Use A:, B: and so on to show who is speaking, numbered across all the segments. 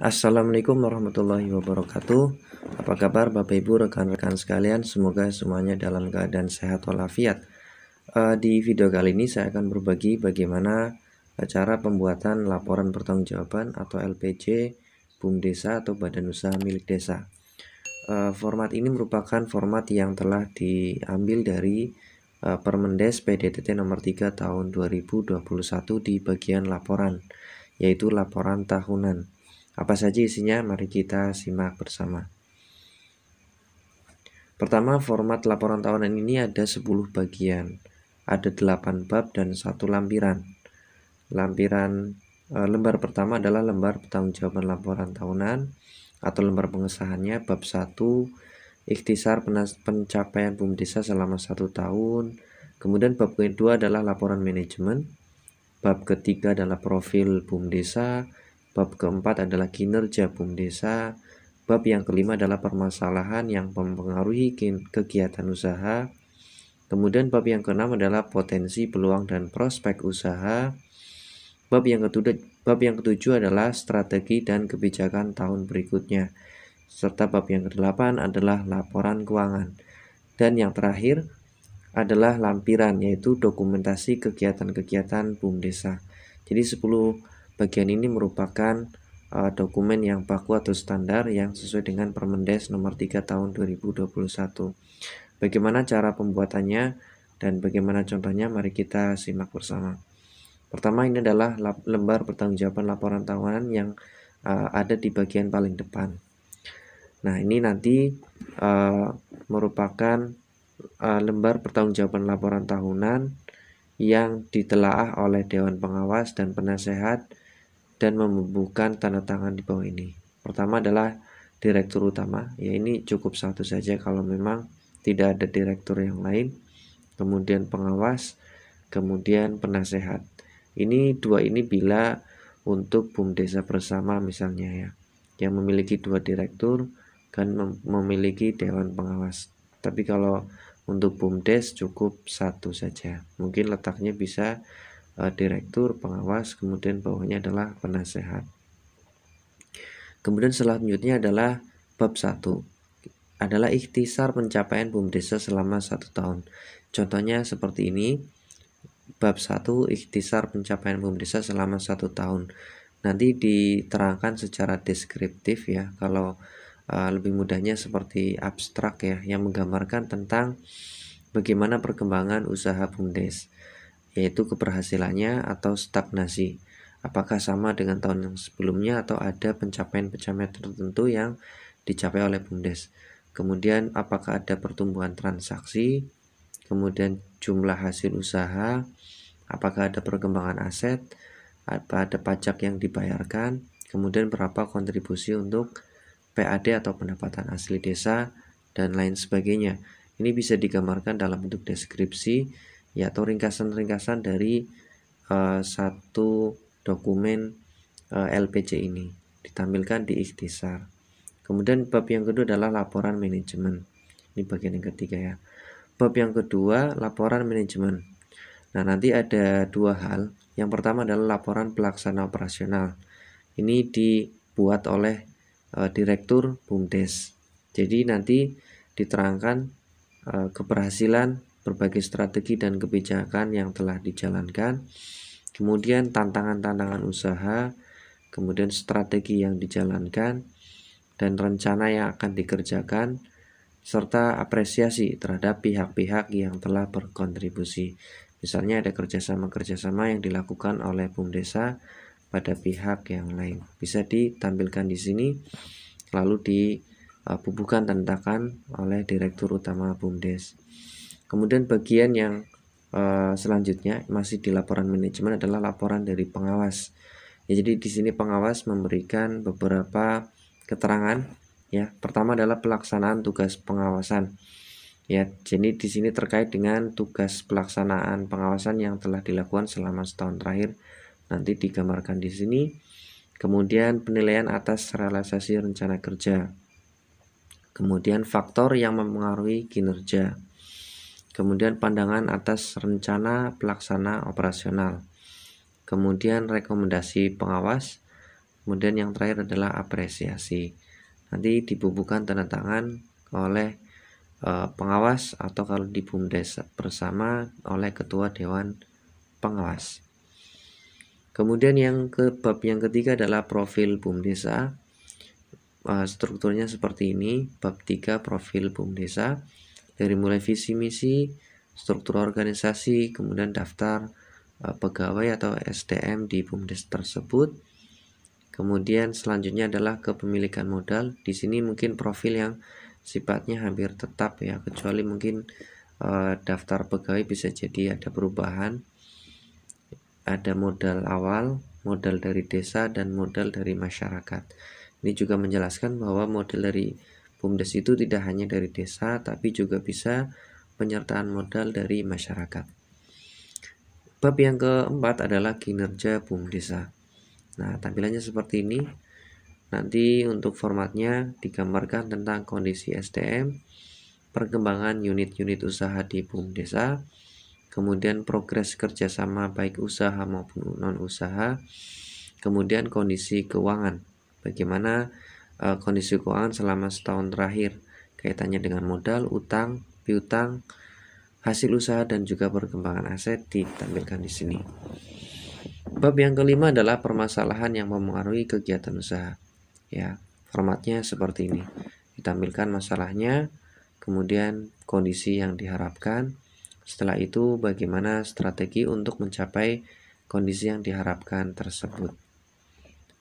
A: Assalamualaikum warahmatullahi wabarakatuh. Apa kabar Bapak Ibu rekan-rekan sekalian? Semoga semuanya dalam keadaan sehat walafiat. Di video kali ini saya akan berbagi bagaimana cara pembuatan laporan pertanggungjawaban atau LPJ BUMDesa atau Badan Usaha Milik Desa. Format ini merupakan format yang telah diambil dari Permendes PDTT nomor 3 tahun 2021 di bagian laporan, yaitu laporan tahunan. Apa saja isinya? Mari kita simak bersama. Pertama, format laporan tahunan ini ada 10 bagian. Ada 8 bab dan 1 lampiran. Lembar pertama adalah lembar pertanggungjawaban laporan tahunan atau lembar pengesahannya. Bab 1, ikhtisar pencapaian BUMDesa selama 1 tahun. Kemudian bab kedua adalah laporan manajemen. Bab ketiga adalah profil BUMDesa. Bab keempat adalah kinerja BUMDesa. Bab yang kelima adalah permasalahan yang mempengaruhi kegiatan usaha. Kemudian bab yang keenam adalah potensi, peluang, dan prospek usaha. Bab yang ketujuh adalah strategi dan kebijakan tahun berikutnya. Serta bab yang kedelapan adalah laporan keuangan. Dan yang terakhir adalah lampiran, yaitu dokumentasi kegiatan-kegiatan BUMDesa. Jadi 10 bagian ini merupakan dokumen yang baku atau standar yang sesuai dengan Permendes nomor 3 tahun 2021. Bagaimana cara pembuatannya dan bagaimana contohnya, mari kita simak bersama. Pertama, ini adalah lembar pertanggungjawaban laporan tahunan yang ada di bagian paling depan. Nah, ini nanti merupakan lembar pertanggungjawaban laporan tahunan yang ditelaah oleh Dewan Pengawas dan Penasehat dan membubuhkan tanda tangan di bawah ini. Pertama adalah direktur utama, ya ini cukup satu saja kalau memang tidak ada direktur yang lain. Kemudian pengawas, kemudian penasehat. Ini dua ini bila untuk BUMDesa bersama misalnya ya, yang memiliki 2 direktur kan memiliki dewan pengawas. Tapi kalau untuk BUMDes cukup 1 saja. Mungkin letaknya bisa direktur, pengawas, kemudian bawahnya adalah penasehat. Kemudian selanjutnya adalah bab 1. Adalah ikhtisar pencapaian BUMDesa selama 1 tahun. Contohnya seperti ini. Bab 1, ikhtisar pencapaian BUMDesa selama 1 tahun. Nanti diterangkan secara deskriptif ya. Kalau lebih mudahnya seperti abstrak ya, yang menggambarkan tentang bagaimana perkembangan usaha BUMDes, yaitu keberhasilannya atau stagnasi. Apakah sama dengan tahun yang sebelumnya atau ada pencapaian-pencapaian tertentu yang dicapai oleh BUMDes. Kemudian apakah ada pertumbuhan transaksi, kemudian jumlah hasil usaha, apakah ada perkembangan aset, apa ada pajak yang dibayarkan, kemudian berapa kontribusi untuk PAD atau pendapatan asli desa, dan lain sebagainya. Ini bisa digambarkan dalam bentuk deskripsi ya, atau ringkasan-ringkasan dari satu dokumen LPJ ini ditampilkan di ikhtisar. Kemudian bab yang kedua adalah laporan manajemen. Ini bagian yang ketiga ya. Bab yang kedua laporan manajemen. Nah, nanti ada 2 hal. Yang pertama adalah laporan pelaksana operasional. Ini dibuat oleh direktur BUMDes. Jadi nanti diterangkan keberhasilan berbagai strategi dan kebijakan yang telah dijalankan, kemudian tantangan-tantangan usaha, kemudian strategi yang dijalankan dan rencana yang akan dikerjakan, serta apresiasi terhadap pihak-pihak yang telah berkontribusi. Misalnya ada kerjasama yang dilakukan oleh BUMDesa pada pihak yang lain. Bisa ditampilkan di sini, lalu dibubuhkan tanda tangan oleh direktur utama BUMDes. Kemudian bagian yang selanjutnya masih di laporan manajemen adalah laporan dari pengawas. Ya, jadi di sini pengawas memberikan beberapa keterangan ya. Pertama adalah pelaksanaan tugas pengawasan. Ya, jadi di sini terkait dengan tugas pelaksanaan pengawasan yang telah dilakukan selama setahun terakhir. Nanti digambarkan di sini. Kemudian penilaian atas realisasi rencana kerja. Kemudian faktor yang mempengaruhi kinerja. Kemudian pandangan atas rencana pelaksana operasional. Kemudian rekomendasi pengawas. Kemudian yang terakhir adalah apresiasi. Nanti dibubuhkan tanda tangan oleh pengawas atau kalau di BUMDes bersama oleh ketua dewan pengawas. Kemudian bab yang ketiga adalah profil BUMDesa. Strukturnya seperti ini. Bab 3 profil BUMDesa, dari mulai visi misi, struktur organisasi, kemudian daftar pegawai atau SDM di BUMDes tersebut. Kemudian selanjutnya adalah kepemilikan modal. Di sini mungkin profil yang sifatnya hampir tetap ya, kecuali mungkin daftar pegawai bisa jadi ada perubahan. Ada modal awal, modal dari desa, dan modal dari masyarakat. Ini juga menjelaskan bahwa modal dari BUMDes itu tidak hanya dari desa, tapi juga bisa penyertaan modal dari masyarakat. Bab yang keempat adalah kinerja BUMDesa. Nah, tampilannya seperti ini. Nanti untuk formatnya digambarkan tentang kondisi SDM, perkembangan unit-unit usaha di BUMDesa, kemudian progres kerjasama baik usaha maupun non-usaha, kemudian kondisi keuangan, bagaimana kondisi keuangan selama setahun terakhir, kaitannya dengan modal, utang, piutang, hasil usaha, dan juga perkembangan aset ditampilkan di sini. Bab yang kelima adalah permasalahan yang memengaruhi kegiatan usaha. Ya, formatnya seperti ini. Ditampilkan masalahnya, kemudian kondisi yang diharapkan. Setelah itu bagaimana strategi untuk mencapai kondisi yang diharapkan tersebut.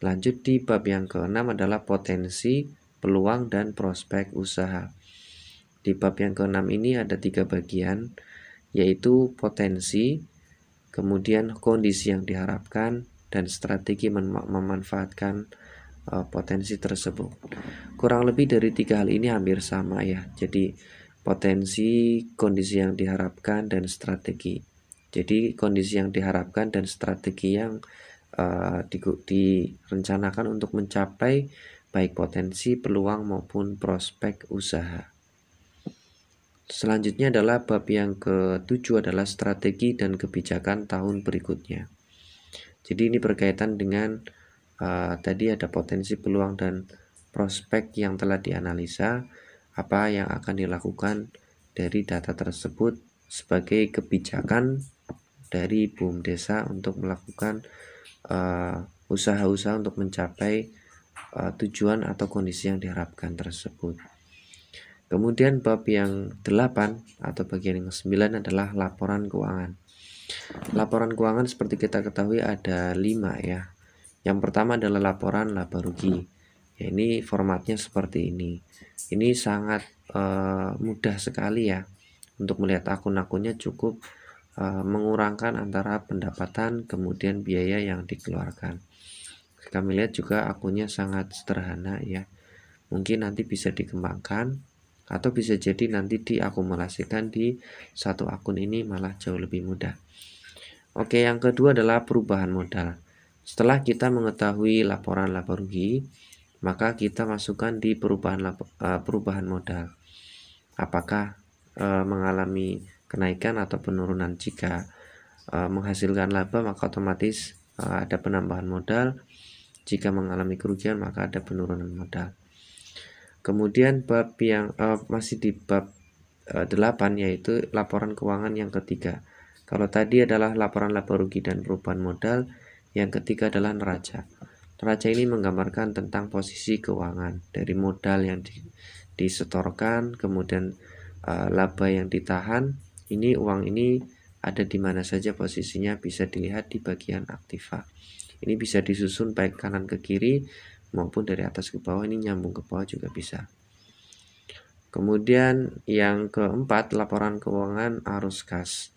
A: Lanjut di bab yang keenam adalah potensi, peluang, dan prospek usaha. Di bab yang keenam ini ada 3 bagian, yaitu potensi, kemudian kondisi yang diharapkan, dan strategi memanfaatkan potensi tersebut. Kurang lebih dari 3 hal ini hampir sama ya. Jadi potensi, kondisi yang diharapkan, dan strategi. Jadi kondisi yang diharapkan dan strategi yang direncanakan untuk mencapai baik potensi, peluang maupun prospek usaha. Selanjutnya adalah bab yang ke-7 adalah strategi dan kebijakan tahun berikutnya. Jadi ini berkaitan dengan tadi ada potensi, peluang, dan prospek yang telah dianalisa, apa yang akan dilakukan dari data tersebut sebagai kebijakan dari BUMDesa untuk melakukan usaha-usaha untuk mencapai tujuan atau kondisi yang diharapkan tersebut. Kemudian bab yang 8 atau bagian yang 9 adalah laporan keuangan. Laporan keuangan seperti kita ketahui ada 5 ya. Yang pertama adalah laporan laba rugi. Ya, ini formatnya seperti ini. Ini sangat mudah sekali ya untuk melihat akun-akunnya, cukup mengurangkan antara pendapatan kemudian biaya yang dikeluarkan. Kami lihat juga akunnya sangat sederhana ya. Mungkin nanti bisa dikembangkan atau bisa jadi nanti diakumulasikan di satu akun, ini malah jauh lebih mudah. Oke, yang kedua adalah perubahan modal. Setelah kita mengetahui laporan laba rugi, maka kita masukkan di perubahan modal. Apakah mengalami kenaikan atau penurunan? Jika menghasilkan laba maka otomatis ada penambahan modal. Jika mengalami kerugian maka ada penurunan modal. Kemudian bab yang masih di bab 8 yaitu laporan keuangan yang ketiga. Kalau tadi adalah laporan laba rugi dan perubahan modal, yang ketiga adalah neraca. Neraca ini menggambarkan tentang posisi keuangan dari modal yang disetorkan, kemudian laba yang ditahan. Ini uang ini ada di mana saja posisinya, bisa dilihat di bagian aktiva. Ini bisa disusun baik kanan ke kiri maupun dari atas ke bawah, ini nyambung ke bawah juga bisa. Kemudian yang keempat, laporan keuangan arus kas.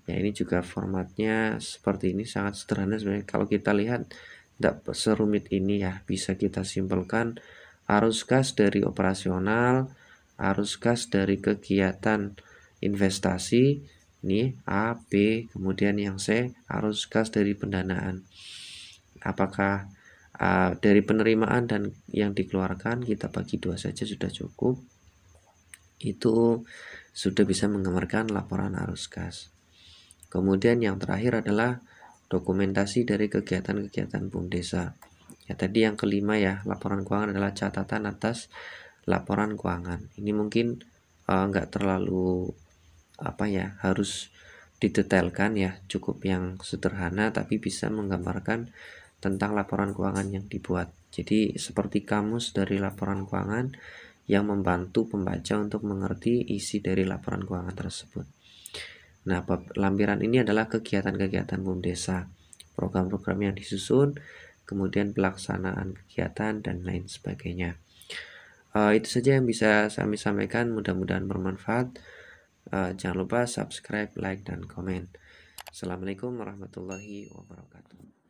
A: Ya, ini juga formatnya seperti ini, sangat sederhana sebenarnya. Kalau kita lihat tidak serumit ini ya, bisa kita simpelkan arus kas dari operasional, arus kas dari kegiatan investasi, ini A, B, kemudian yang C, arus kas dari pendanaan. Apakah dari penerimaan dan yang dikeluarkan kita bagi 2 saja sudah cukup, itu sudah bisa menggambarkan laporan arus kas. Kemudian yang terakhir adalah dokumentasi dari kegiatan-kegiatan BUMDesa. Ya, tadi yang kelima ya, laporan keuangan adalah catatan atas laporan keuangan. Ini mungkin nggak terlalu harus didetailkan ya, cukup yang sederhana tapi bisa menggambarkan tentang laporan keuangan yang dibuat. Jadi seperti kamus dari laporan keuangan yang membantu pembaca untuk mengerti isi dari laporan keuangan tersebut. Nah, lampiran ini adalah kegiatan-kegiatan BUM Desa, program-program yang disusun, kemudian pelaksanaan kegiatan dan lain sebagainya. Itu saja yang bisa kami sampaikan, mudah-mudahan bermanfaat. Jangan lupa subscribe, like, dan komen. Assalamualaikum warahmatullahi wabarakatuh.